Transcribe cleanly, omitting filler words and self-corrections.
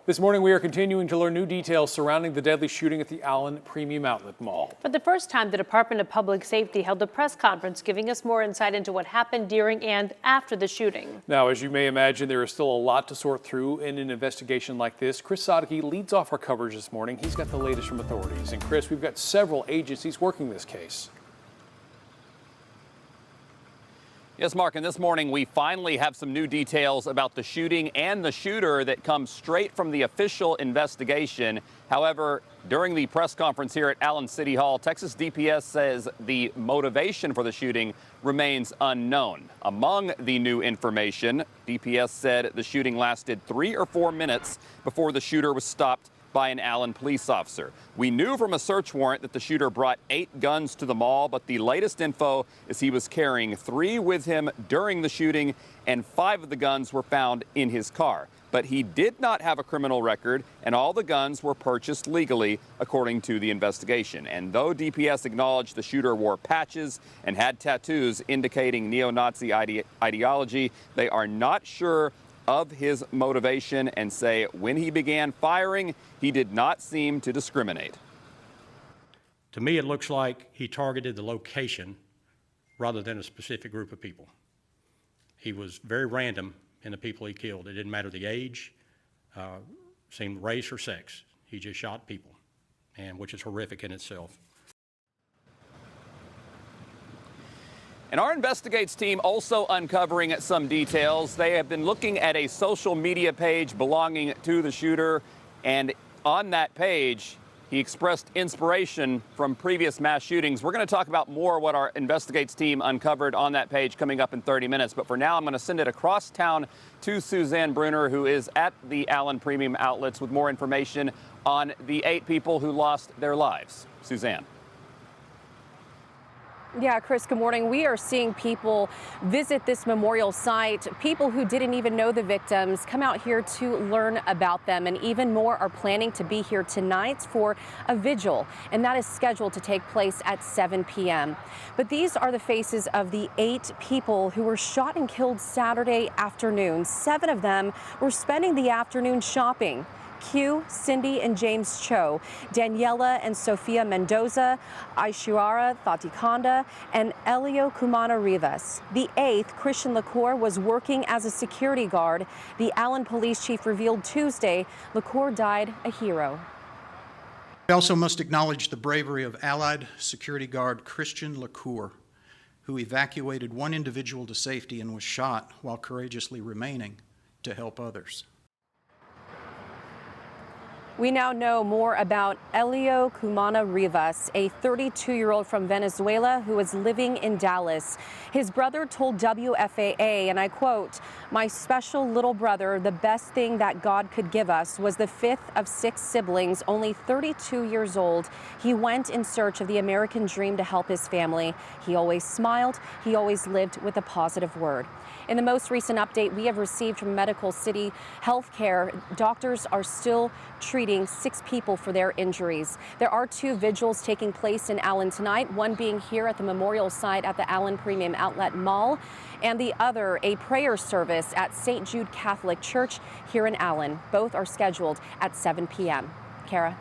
This morning, we are continuing to learn new details surrounding the deadly shooting at the Allen Premium Outlet Mall. For the first time, the Department of Public Safety held a press conference giving us more insight into what happened during and after the shooting. Now, as you may imagine, there is still a lot to sort through in an investigation like this. Chris Sadeghi leads off our coverage this morning. He's got the latest from authorities. And Chris, we've got several agencies working this case. Yes, Mark, and this morning we finally have some new details about the shooting and the shooter that comes straight from the official investigation. However, during the press conference here at Allen City Hall, Texas DPS says the motivation for the shooting remains unknown. Among the new information, DPS said the shooting lasted 3 or 4 minutes before the shooter was stopped by an Allen police officer. We knew from a search warrant that the shooter brought 8 guns to the mall, but the latest info is he was carrying 3 with him during the shooting, and 5 of the guns were found in his car. But he did not have a criminal record, and all the guns were purchased legally, according to the investigation. And though DPS acknowledged the shooter wore patches and had tattoos indicating neo-Nazi ideology, they are not sure of his motivation and say when he began firing, he did not seem to discriminate. To me, it looks like he targeted the location rather than a specific group of people. He was very random in the people he killed. It didn't matter the age, seemed race or sex. He just shot people, and which is horrific in itself. And our Investigates team also uncovering some details. They have been looking at a social media page belonging to the shooter, and on that page, he expressed inspiration from previous mass shootings. We're going to talk about more what our Investigates team uncovered on that page coming up in 30 minutes. But for now, I'm going to send it across town to Suzanne Bruner, who is at the Allen Premium Outlets with more information on the 8 people who lost their lives. Suzanne. Yeah, Chris, good morning. We are seeing people visit this memorial site. People who didn't even know the victims come out here to learn about them, and even more are planning to be here tonight for a vigil, and that is scheduled to take place at 7 p.m. But these are the faces of the 8 people who were shot and killed Saturday afternoon. 7 of them were spending the afternoon shopping. Q, Cindy and James Cho, Daniela and Sofia Mendoza, Aishwarya Thatikonda, and Elio Cumana Rivas. The 8th, Christian LaCour, was working as a security guard. The Allen police chief revealed Tuesday LaCour died a hero. We also must acknowledge the bravery of Allied security guard Christian LaCour, who evacuated one individual to safety and was shot while courageously remaining to help others. We now know more about Elio Cumana Rivas, a 32-year-old from Venezuela who is living in Dallas. His brother told WFAA, and I quote, "My special little brother, the best thing that God could give us, was the 5th of 6 siblings, only 32 years old. He went in search of the American dream to help his family. He always smiled. He always lived with a positive word." In the most recent update we have received from Medical City Healthcare, doctors are still treating 6 people for their injuries. There are 2 vigils taking place in Allen tonight, one being here at the memorial site at the Allen Premium Outlet Mall, and the other a prayer service at St. Jude Catholic Church here in Allen. Both are scheduled at 7 p.m. Kara.